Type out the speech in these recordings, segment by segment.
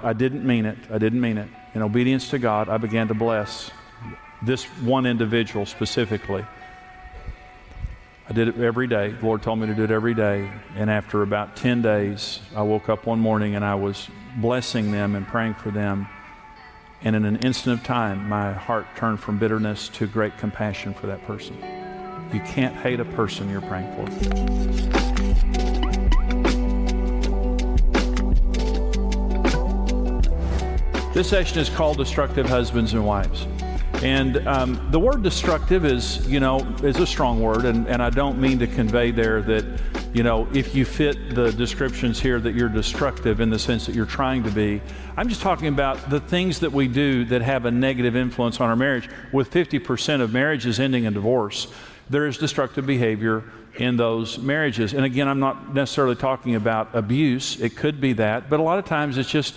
I didn't mean it. I didn't mean it. In obedience to God, I began to bless this one individual specifically. I did it every day. The Lord told me to do it every day. And after about 10 days, I woke up one morning and I was blessing them and praying for them. And in an instant of time, my heart turned from bitterness to great compassion for that person. You can't hate a person you're praying for. This session is called Destructive Husbands and Wives. And the word destructive is a strong word, and I don't mean to convey there that, if you fit the descriptions here that you're destructive in the sense that you're trying to be. I'm just talking about the things that we do that have a negative influence on our marriage. With 50% of marriages ending in divorce, there is destructive behavior in those marriages. And again, I'm not necessarily talking about abuse. It could be that, but a lot of times it's just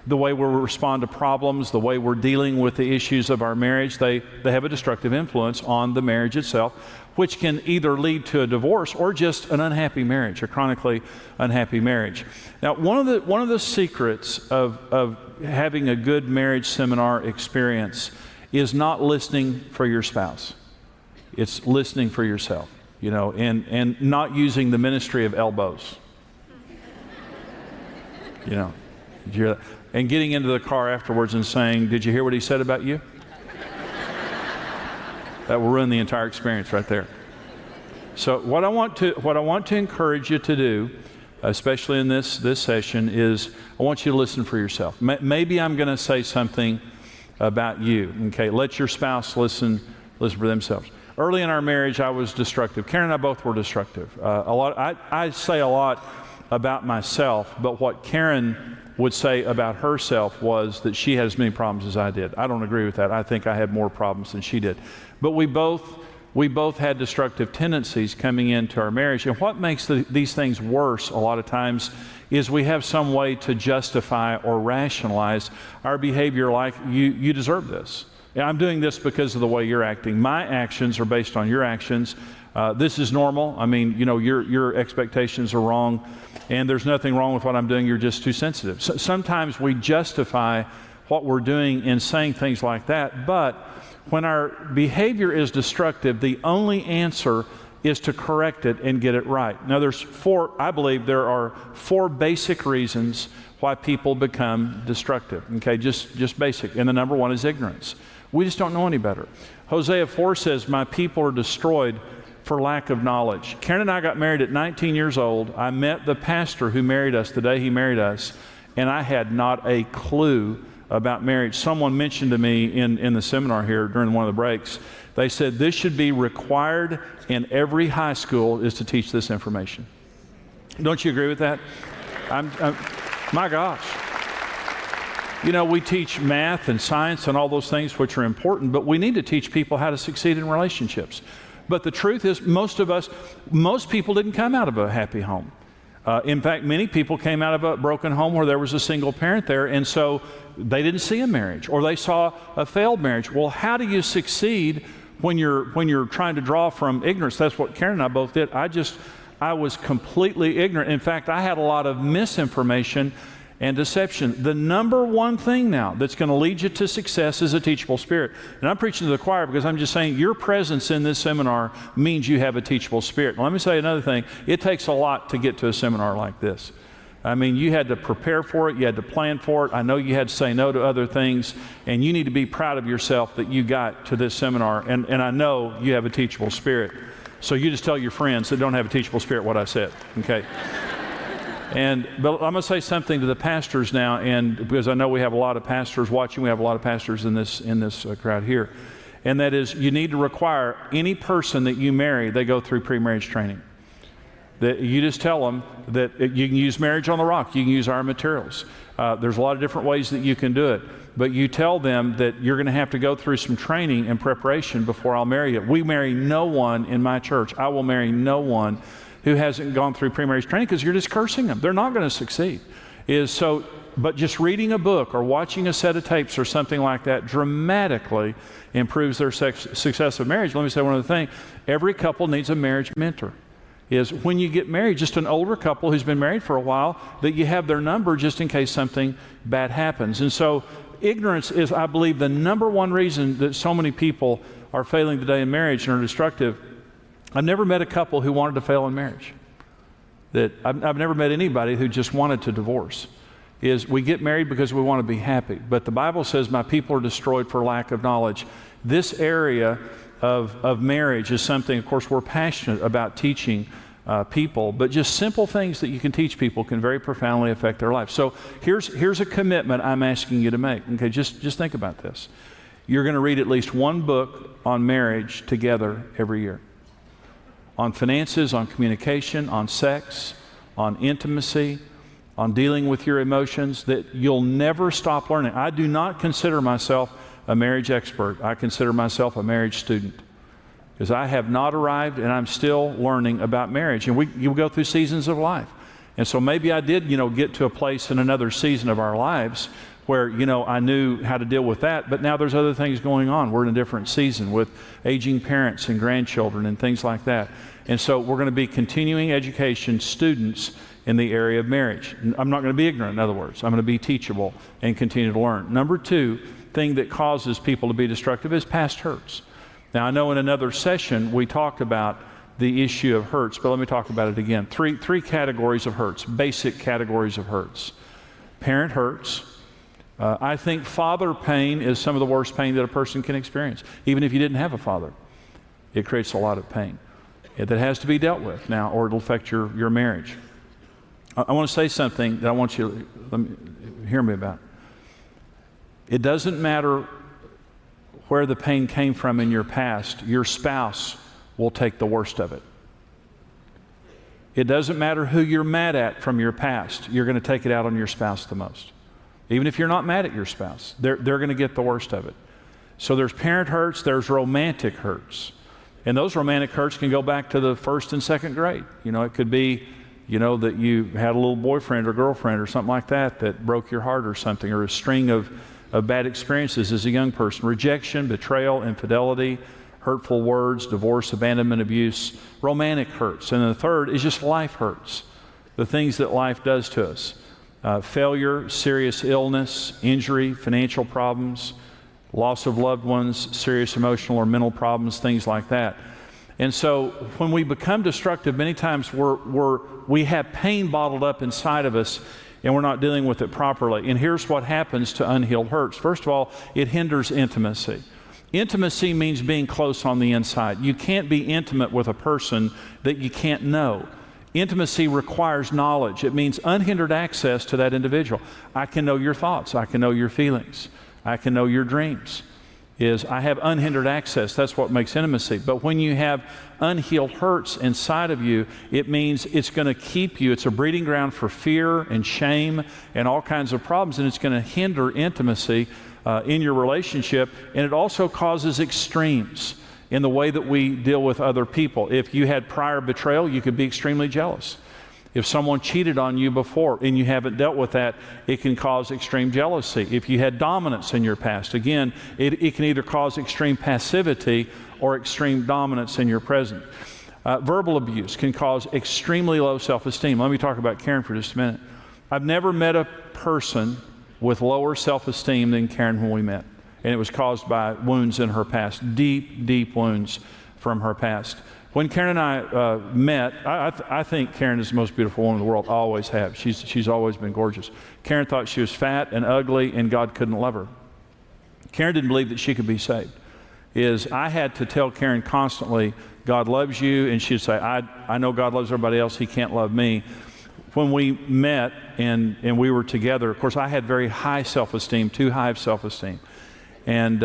the way we respond to problems, the way we're dealing with the issues of our marriage. They have a destructive influence on the marriage itself, which can either lead to a divorce or just an unhappy marriage, a chronically unhappy marriage. Now, one of the secrets of having a good marriage seminar experience is not listening for your spouse. It's listening for yourself, and not using the ministry of elbows. Did you hear that? And getting into the car afterwards and saying, "Did you hear what he said about you?" That will ruin the entire experience right there. So what I want to encourage you to do, especially in this session, is I want you to listen for yourself. Maybe I'm going to say something about you. Okay, let your spouse listen for themselves. Early in our marriage, I was destructive. Karen and I both were destructive. I say a lot about myself, but what Karen would say about herself was that she had as many problems as I did. I don't agree with that. I think I had more problems than she did. But we both had destructive tendencies coming into our marriage. And what makes these things worse a lot of times is we have some way to justify or rationalize our behavior, like you deserve this. I'm doing this because of the way you're acting. My actions are based on your actions. This is normal. I mean, your expectations are wrong, and there's nothing wrong with what I'm doing. You're just too sensitive. So sometimes we justify what we're doing in saying things like that, but when our behavior is destructive, the only answer is to correct it and get it right. Now, I believe there are four basic reasons why people become destructive. Okay, just basic. And the number one is ignorance. We just don't know any better. Hosea 4 says, "My people are destroyed for lack of knowledge." Karen and I got married at 19 years old. I met the pastor who married us the day he married us, and I had not a clue about marriage. Someone mentioned to me in the seminar here during one of the breaks, they said this should be required in every high school, is to teach this information. Don't you agree with that? My gosh. We teach math and science and all those things which are important, but we need to teach people how to succeed in relationships. But the truth is, most people didn't come out of a happy home. In fact, many people came out of a broken home where there was a single parent there, and so they didn't see a marriage, or they saw a failed marriage. Well, how do you succeed when you're trying to draw from ignorance? That's what Karen and I both did. I was completely ignorant. In fact, I had a lot of misinformation and deception. The number one thing now that's going to lead you to success is a teachable spirit. And I'm preaching to the choir because I'm just saying your presence in this seminar means you have a teachable spirit. Now, let me say another thing. It takes a lot to get to a seminar like this. I mean, you had to prepare for it. You had to plan for it. I know you had to say no to other things. And you need to be proud of yourself that you got to this seminar. And I know you have a teachable spirit. So you just tell your friends that don't have a teachable spirit what I said, okay? But I'm going to say something to the pastors now, and because I know we have a lot of pastors watching, we have a lot of pastors in this crowd here, and that is, you need to require any person that you marry, they go through pre-marriage training. That you just tell them that you can use Marriage on the Rock, you can use our materials. There's a lot of different ways that you can do it, but you tell them that you're going to have to go through some training and preparation before I'll marry you. We marry no one in my church. I will marry no one who hasn't gone through pre-marriage training, because you're just cursing them. They're not going to succeed. But just reading a book or watching a set of tapes or something like that dramatically improves their success of marriage. Let me say one other thing. Every couple needs a marriage mentor. is when you get married, just an older couple who's been married for a while, that you have their number just in case something bad happens. And so ignorance is, I believe, the number one reason that so many people are failing today in marriage and are destructive. I've never met a couple who wanted to fail in marriage. I've never met anybody who just wanted to divorce. Is we get married because we want to be happy. But the Bible says, my people are destroyed for lack of knowledge. This area of marriage is something, of course, we're passionate about teaching people, but just simple things that you can teach people can very profoundly affect their life. So here's a commitment I'm asking you to make. Okay, just think about this. You're going to read at least one book on marriage together every year. On finances, on communication, on sex, on intimacy, on dealing with your emotions, that you'll never stop learning. I do not consider myself a marriage expert. I consider myself a marriage student, because I have not arrived and I'm still learning about marriage. And you go through seasons of life. And so maybe I did, get to a place in another season of our lives where, I knew how to deal with that, but now there's other things going on. We're in a different season with aging parents and grandchildren and things like that. And so we're going to be continuing education students in the area of marriage. I'm not going to be ignorant, in other words. I'm going to be teachable and continue to learn. Number two thing that causes people to be destructive is past hurts. Now, I know in another session we talked about the issue of hurts, but let me talk about it again. Three categories of hurts, basic categories of hurts. Parent hurts. I think father pain is some of the worst pain that a person can experience, even if you didn't have a father. It creates a lot of pain that has to be dealt with now, or it'll affect your marriage. I want to say something that I want you to hear me about. It doesn't matter where the pain came from in your past, your spouse will take the worst of it. It doesn't matter who you're mad at from your past, you're going to take it out on your spouse the most. Even if you're not mad at your spouse, they're going to get the worst of it. So there's parent hurts, there's romantic hurts. And those romantic hurts can go back to the first and second grade. It could be, that you had a little boyfriend or girlfriend or something like that broke your heart or something, or a string of bad experiences as a young person. Rejection, betrayal, infidelity, hurtful words, divorce, abandonment, abuse, romantic hurts. And then the third is just life hurts, the things that life does to us. Failure, serious illness, injury, financial problems, loss of loved ones, serious emotional or mental problems, things like that. And so when we become destructive, many times we have pain bottled up inside of us and we're not dealing with it properly. And here's what happens to unhealed hurts. First of all, it hinders intimacy. Intimacy means being close on the inside. You can't be intimate with a person that you can't know. Intimacy requires knowledge. It means unhindered access to that individual. I can know your thoughts. I can know your feelings. I can know your dreams. I have unhindered access. That's what makes intimacy. But when you have unhealed hurts inside of you, it means it's going to keep you. It's a breeding ground for fear and shame and all kinds of problems, and it's going to hinder intimacy in your relationship. And it also causes extremes in the way that we deal with other people. If you had prior betrayal, you could be extremely jealous. If someone cheated on you before and you haven't dealt with that, it can cause extreme jealousy. If you had dominance in your past, again, it can either cause extreme passivity or extreme dominance in your present. Verbal abuse can cause extremely low self-esteem. Let me talk about Karen for just a minute. I've never met a person with lower self-esteem than Karen when we met. And it was caused by wounds in her past, deep, deep wounds from her past. When Karen and I met, I think Karen is the most beautiful woman in the world. I always have. She's always been gorgeous. Karen thought she was fat and ugly and God couldn't love her. Karen didn't believe that she could be saved. I had to tell Karen constantly, God loves you, and she'd say, I know God loves everybody else, He can't love me. When we met and we were together, of course, I had very high self-esteem, too high of self-esteem. And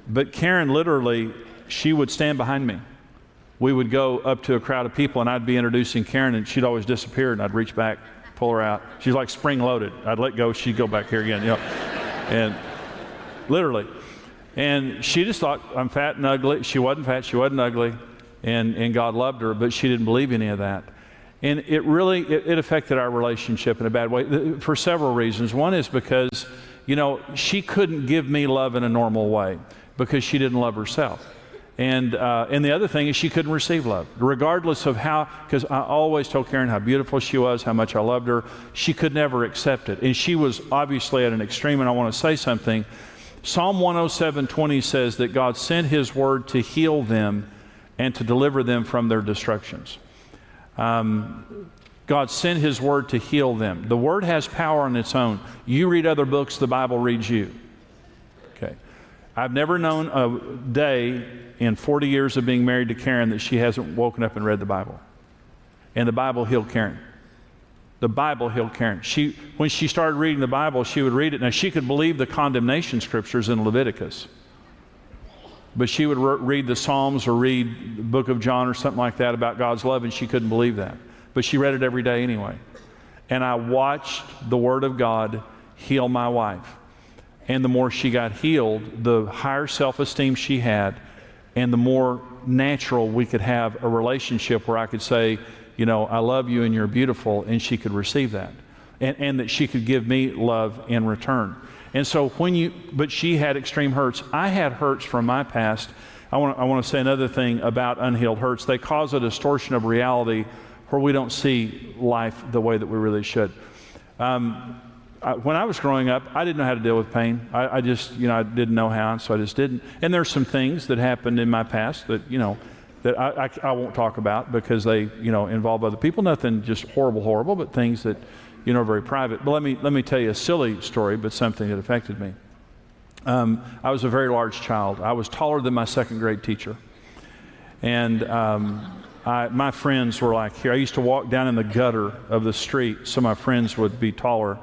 but Karen literally, she would stand behind me. We would go up to a crowd of people and I'd be introducing Karen and she'd always disappear and I'd reach back, pull her out. She's like spring loaded. I'd let go, she'd go back here again, and literally. And she just thought, I'm fat and ugly. She wasn't fat, she wasn't ugly, and God loved her, but she didn't believe any of that. And it really, it affected our relationship in a bad way for several reasons. One is because, she couldn't give me love in a normal way because she didn't love herself. And the other thing is she couldn't receive love, regardless of how, because I always told Karen how beautiful she was, how much I loved her. She could never accept it. And she was obviously at an extreme, and I want to say something. Psalm 107:20 says that God sent His word to heal them and to deliver them from their destructions. God sent His word to heal them. The word has power on its own. You read other books, the Bible reads you. Okay. I've never known a day in 40 years of being married to Karen that she hasn't woken up and read the Bible. And the Bible healed Karen. The Bible healed Karen. When she started reading the Bible, she would read it. Now, she could believe the condemnation scriptures in Leviticus. But she would read the Psalms or read the book of John or something like that about God's love, and she couldn't believe that. But she read it every day anyway. And I watched the Word of God heal my wife. And the more she got healed, the higher self-esteem she had, and the more natural we could have a relationship where I could say, you know, I love you and you're beautiful, and she could receive that. And that she could give me love in return. And so but she had extreme hurts. I had hurts from my past. I want to say another thing about unhealed hurts. They cause a distortion of reality where we don't see life the way that we really should. When I was growing up, I didn't know how to deal with pain. I just, I didn't know how, and so I just didn't. And there's some things that happened in my past that, that I won't talk about because they, involve other people. Nothing just horrible, but things that, are very private. But let me tell you a silly story, but something that affected me. I was a very large child. I was taller than my second grade teacher. And my friends were like here. I used to walk down in the gutter of the street so my friends would be taller.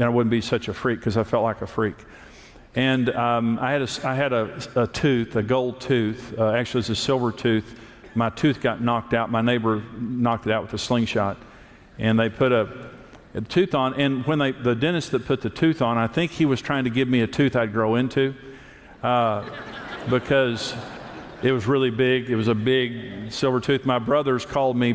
I wouldn't be such a freak because I felt like a freak. And I had a tooth, a gold tooth. Actually, it's a silver tooth. My tooth got knocked out. My neighbor knocked it out with a slingshot. And they put a tooth on. And when the dentist that put the tooth on, I think he was trying to give me a tooth I'd grow into because it was really big. It was a big silver tooth. My brothers called me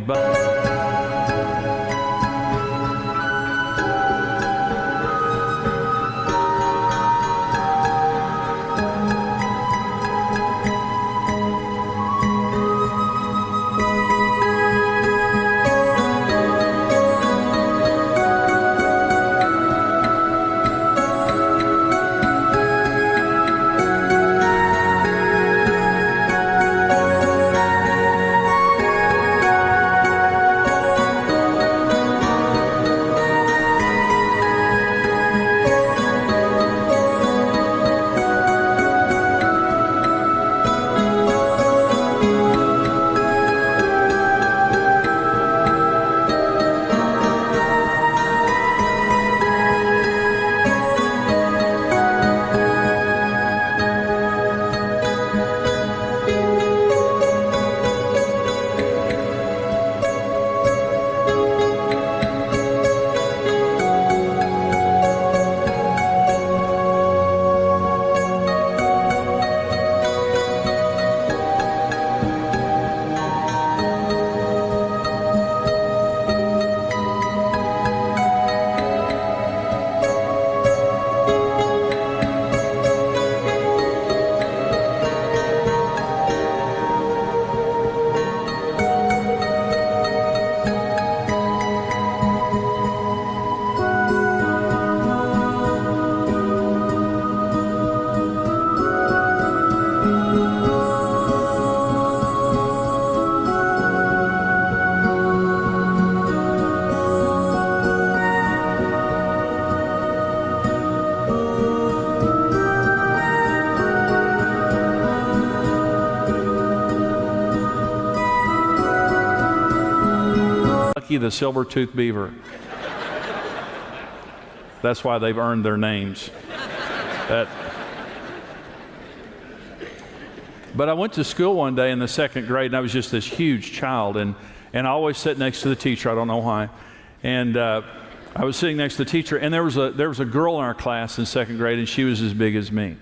the silver-toothed beaver. That's why they've earned their names. But I went to school one day in the second grade, and I was just this huge child, and I always sat next to the teacher. I don't know why. And I was sitting next to the teacher, and there was a girl in our class in second grade, and she was as big as me.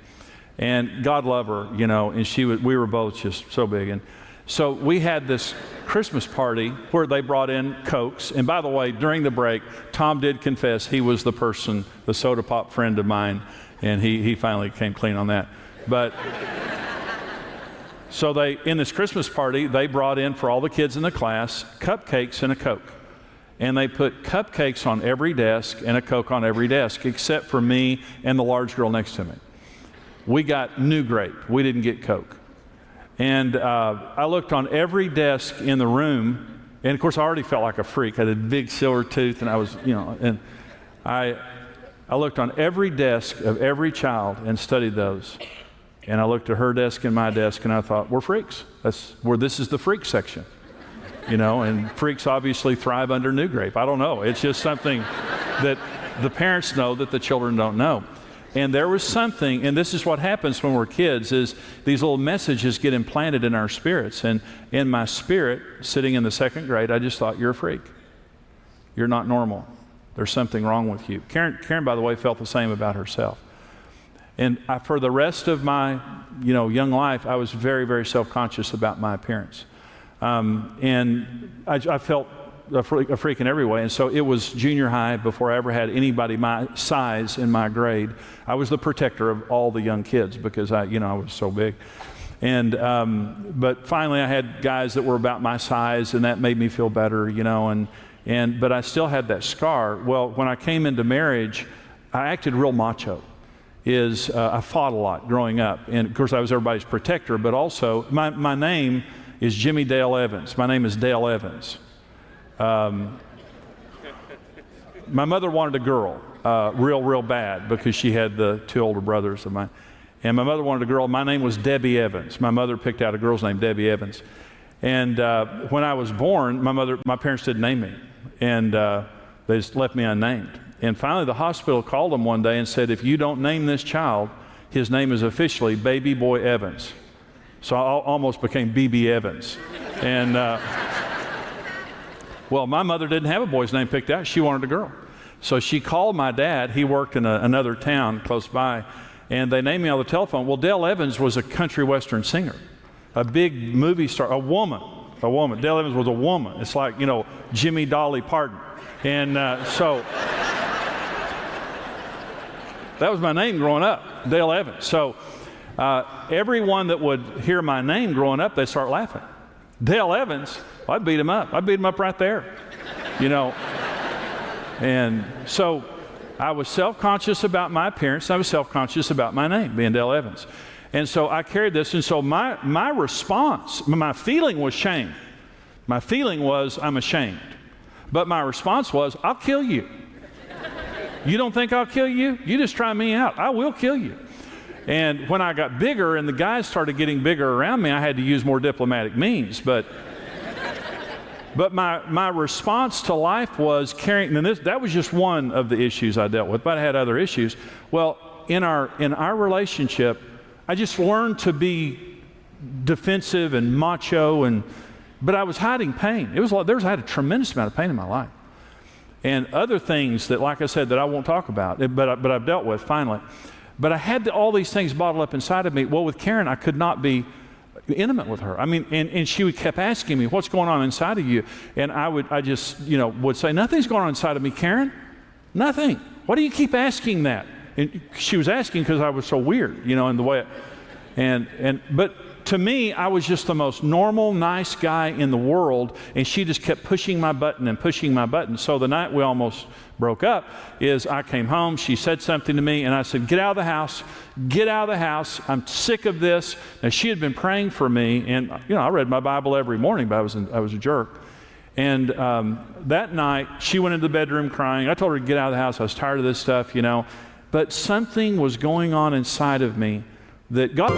And God love her, and we were both just so big. And so we had this Christmas party where they brought in Cokes. And by the way, during the break, Tom did confess he was the soda pop friend of mine, and he finally came clean on that. But So in this Christmas party, they brought in for all the kids in the class cupcakes and a Coke. And they put cupcakes on every desk and a Coke on every desk, except for me and the large girl next to me. We got New Grape. We didn't get Coke. And I looked on every desk in the room, and of course I already felt like a freak. I had a big silver tooth, and I was, and I looked on every desk of every child and studied those. And I looked at her desk and my desk, and I thought, we're freaks. This is the freak section. And freaks obviously thrive under New Grape. I don't know. It's just something that the parents know that the children don't know. And there was something, and this is what happens when we're kids, is these little messages get implanted in our spirits. And in my spirit, sitting in the second grade, I just thought, you're a freak. You're not normal. There's something wrong with you. Karen, by the way, felt the same about herself. And for the rest of my, young life, I was very, very self-conscious about my appearance. And I felt a freak in every way. And so it was junior high before I ever had anybody my size in my grade. I was the protector of all the young kids because I was so big. And but finally I had guys that were about my size, and that made me feel better, but I still had that scar. Well, when I came into marriage, I acted real macho. I fought a lot growing up. And of course I was everybody's protector, but also my name is Jimmy Dale Evans. My name is Dale Evans. My mother wanted a girl real bad because she had the two older brothers of mine. And my mother wanted a girl. My name was Debbie Evans. My mother picked out a girl's name, Debbie Evans. And when I was born, my parents didn't name me. And they just left me unnamed. And finally the hospital called them one day and said, if you don't name this child, his name is officially Baby Boy Evans. So I almost became BB Evans. And well, my mother didn't have a boy's name picked out. She wanted a girl. So she called my dad. He worked in another town close by, and they named me on the telephone. Well, Dale Evans was a country western singer, a big movie star, a woman. Dale Evans was a woman. It's like, Jimmy Dolly Parton. And so that was my name growing up, Dale Evans. So everyone that would hear my name growing up, they'd start laughing. Dale Evans, well, I'd beat him up. I'd beat him up right there, And so I was self-conscious about my appearance. I was self-conscious about my name, being Dale Evans. And so I carried this. And so my response, my feeling was shame. My feeling was, I'm ashamed. But my response was, I'll kill you. You don't think I'll kill you? You just try me out. I will kill you. And when I got bigger and the guys started getting bigger around me, I had to use more diplomatic means. But my response to life was carrying, and that was just one of the issues I dealt with, but I had other issues. Well, in our relationship, I just learned to be defensive and macho, but I was hiding pain. I had a tremendous amount of pain in my life. And other things that, like I said, that I won't talk about, but I've dealt with finally. But I had all these things bottled up inside of me. Well, with Karen, I could not be intimate with her. I mean, and she kept asking me, what's going on inside of you? And I just would say, nothing's going on inside of me, Karen. Nothing. Why do you keep asking that? And she was asking because I was so weird, in the way. But to me, I was just the most normal, nice guy in the world, and she just kept pushing my button. So the night we almost broke up is I came home, she said something to me, and I said, get out of the house, I'm sick of this. Now she had been praying for me, and I read my Bible every morning, but I was a jerk. And that night, she went into the bedroom crying. I told her to get out of the house, I was tired of this stuff, But something was going on inside of me that God...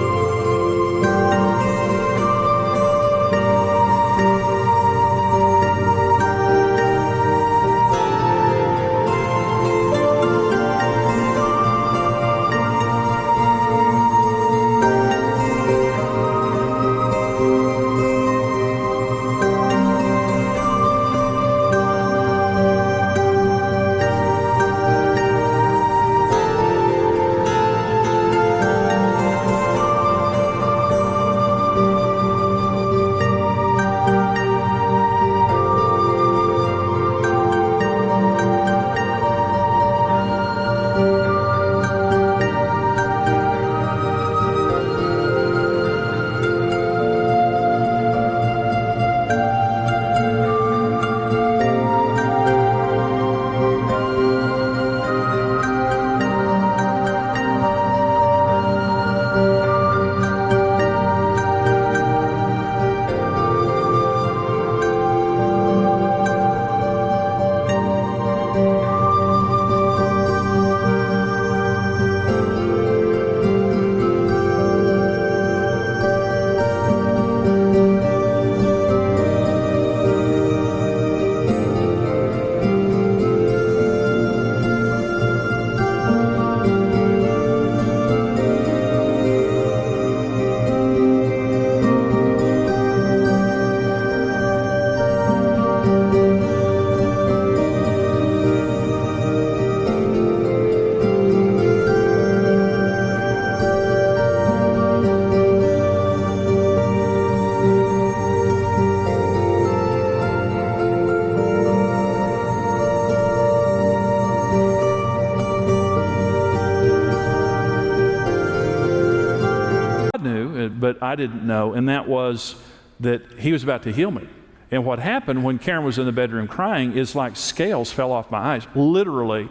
but I didn't know, and that was that he was about to heal me. And what happened when Karen was in the bedroom crying is like scales fell off my eyes, literally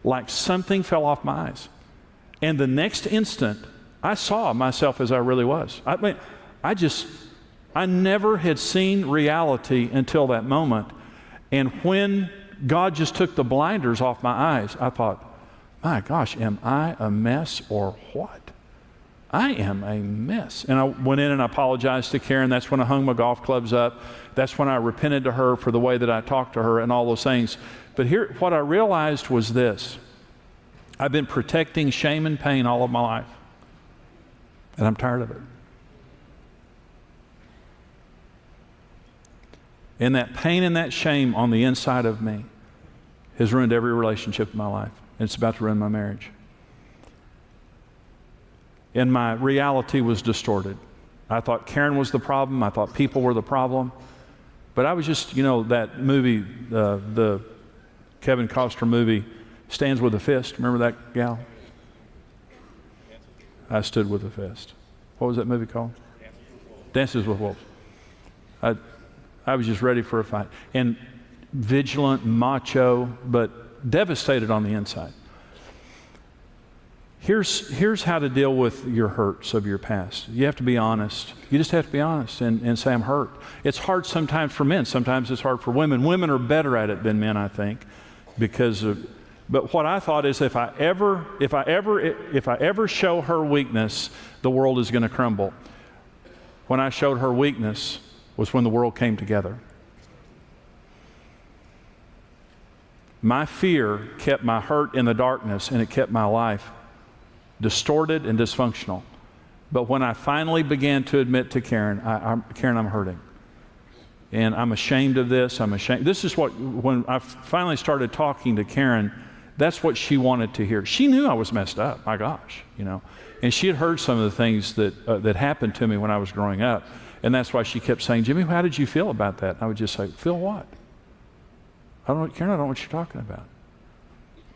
like something fell off my eyes. And the next instant, I saw myself as I really was. I mean, I never had seen reality until that moment. And when God just took the blinders off my eyes, I thought, my gosh, am I a mess or what? I am a mess. And I went in and I apologized to Karen. That's when I hung my golf clubs up. That's when I repented to her for the way that I talked to her and all those things. But here, what I realized was this. I've been protecting shame and pain all of my life. And I'm tired of it. And that pain and that shame on the inside of me has ruined every relationship in my life. And it's about to ruin my marriage. And my reality was distorted. I thought Karen was the problem. I thought people were the problem. But I was just, that movie, the Kevin Costner movie, Stands with a Fist. Remember that gal? I stood with a fist. What was that movie called? Dances with Wolves. I was just ready for a fight. And vigilant, macho, but devastated on the inside. Here's how to deal with your hurts of your past. You have to be honest. You just have to be honest and say, I'm hurt. It's hard sometimes for men. Sometimes it's hard for women. Women are better at it than men, I think, but what I thought is if I ever show her weakness, the world is going to crumble. When I showed her weakness was when the world came together. My fear kept my hurt in the darkness, and it kept my life distorted and dysfunctional. But when I finally began to admit to Karen, Karen, I'm hurting. And I'm ashamed of this. I'm ashamed. This is when I finally started talking to Karen, that's what she wanted to hear. She knew I was messed up. My gosh, And she had heard some of the things that happened to me when I was growing up. And that's why she kept saying, Jimmy, how did you feel about that? I would just say, feel what? Karen, I don't know what you're talking about.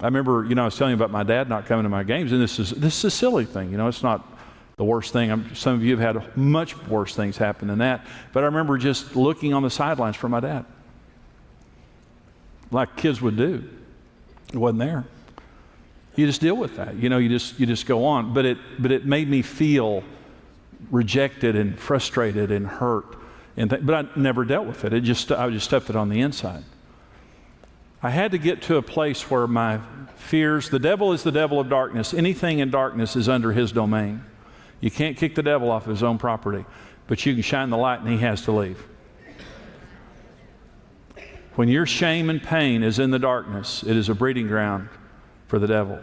I remember, I was telling you about my dad not coming to my games, and this is a silly thing. It's not the worst thing. Some of you have had much worse things happen than that. But I remember just looking on the sidelines for my dad, like kids would do. It wasn't there. You just deal with that. You just go on. But it made me feel rejected and frustrated and hurt. But I never dealt with it. I just stuffed it on the inside. I had to get to a place where my fears, the devil is the devil of darkness. Anything in darkness is under his domain. You can't kick the devil off his own property, but you can shine the light and he has to leave. When your shame and pain is in the darkness, it is a breeding ground for the devil.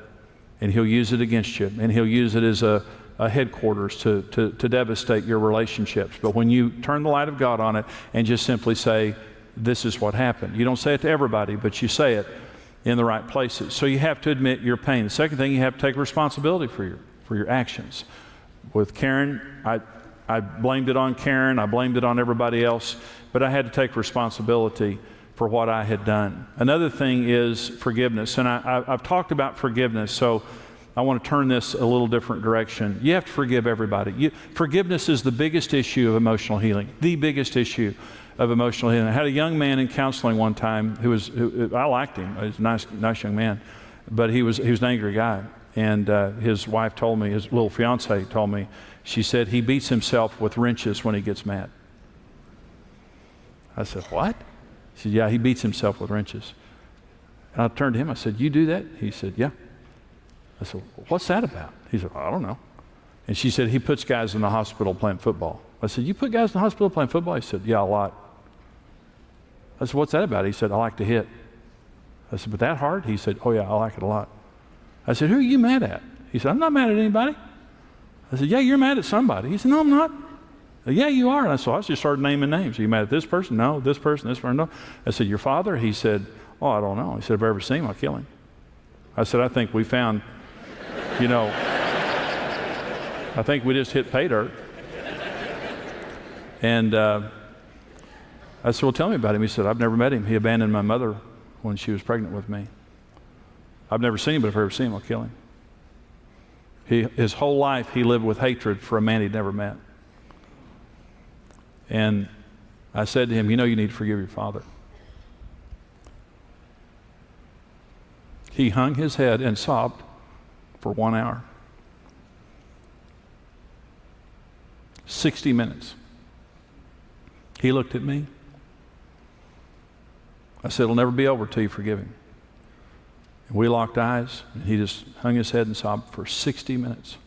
And he'll use it against you. And he'll use it as a headquarters to devastate your relationships. But when you turn the light of God on it and just simply say, this is what happened. You don't say it to everybody, but you say it in the right places. So you have to admit your pain. The second thing, you have to take responsibility for your actions. With Karen, I blamed it on Karen. I blamed it on everybody else. But I had to take responsibility for what I had done. Another thing is forgiveness. And I've talked about forgiveness, so I want to turn this a little different direction. You have to forgive everybody. Forgiveness is the biggest issue of emotional healing, the biggest issue of emotional healing. I had a young man in counseling one time who I liked him. He was a nice young man, but he was an angry guy. And his wife told me, his little fiance told me, she said he beats himself with wrenches when he gets mad. I said, what? She said, yeah, he beats himself with wrenches. And I turned to him, I said, you do that? He said, yeah. I said, what's that about? He said, I don't know. And she said, he puts guys in the hospital playing football. I said, you put guys in the hospital playing football? He said, yeah, a lot. I said, what's that about? He said, I like to hit. I said, but that hard? He said, oh yeah, I like it a lot. I said, who are you mad at? He said, I'm not mad at anybody. I said, yeah, you're mad at somebody. He said, no, I'm not. Yeah, you are. And I just started naming names. Are you mad at this person? No. This person? This person? No. I said, your father? He said, oh, I don't know. He said, if I ever see him, I'll kill him. I said, I think we found, I think we just hit pay dirt. And I said, well, tell me about him. He said, I've never met him. He abandoned my mother when she was pregnant with me. I've never seen him, but if I ever see him, I'll kill him. His whole life, he lived with hatred for a man he'd never met. And I said to him, you know, you need to forgive your father. He hung his head and sobbed for 1 hour. 60 minutes. He looked at me. I said, it'll never be over till you forgive him. And we locked eyes, and he just hung his head and sobbed for 60 minutes.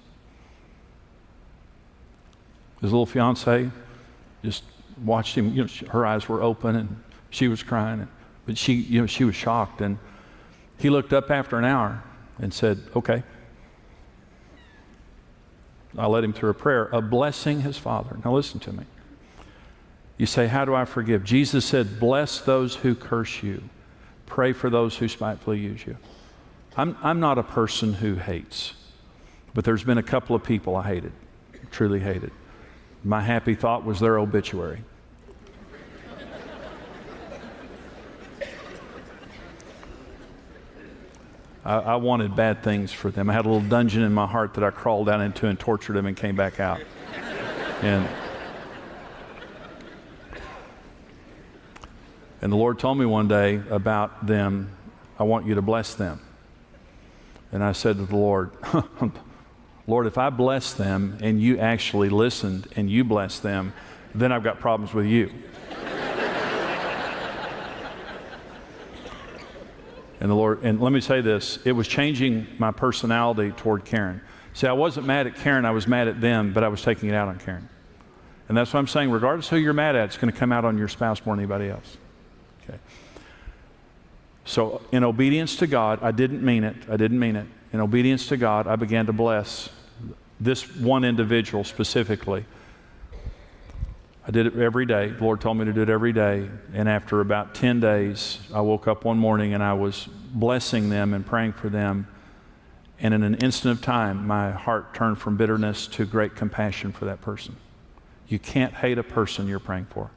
His little fiance just watched him. You know, her eyes were open, and she was crying, but she was shocked. And he looked up after an hour and said, okay. I led him through a prayer of blessing his father. Now listen to me. You say, how do I forgive? Jesus said, bless those who curse you. Pray for those who spitefully use you. I'm not a person who hates, but there's been a couple of people I hated, truly hated. My happy thought was their obituary. I wanted bad things for them. I had a little dungeon in my heart that I crawled down into and tortured them and came back out. And the Lord told me one day about them, I want you to bless them. And I said to the Lord, Lord, if I bless them and you actually listened and you blessed them, then I've got problems with you. And the Lord, and let me say this, it was changing my personality toward Karen. See, I wasn't mad at Karen, I was mad at them, but I was taking it out on Karen. And that's what I'm saying, regardless who you're mad at, it's going to come out on your spouse more than anybody else. Okay. So in obedience to God, I didn't mean it. In obedience to God, I began to bless this one individual specifically. I did it every day. The Lord told me to do it every day. And after about 10 days, I woke up one morning and I was blessing them and praying for them. And in an instant of time, my heart turned from bitterness to great compassion for that person. You can't hate a person you're praying for.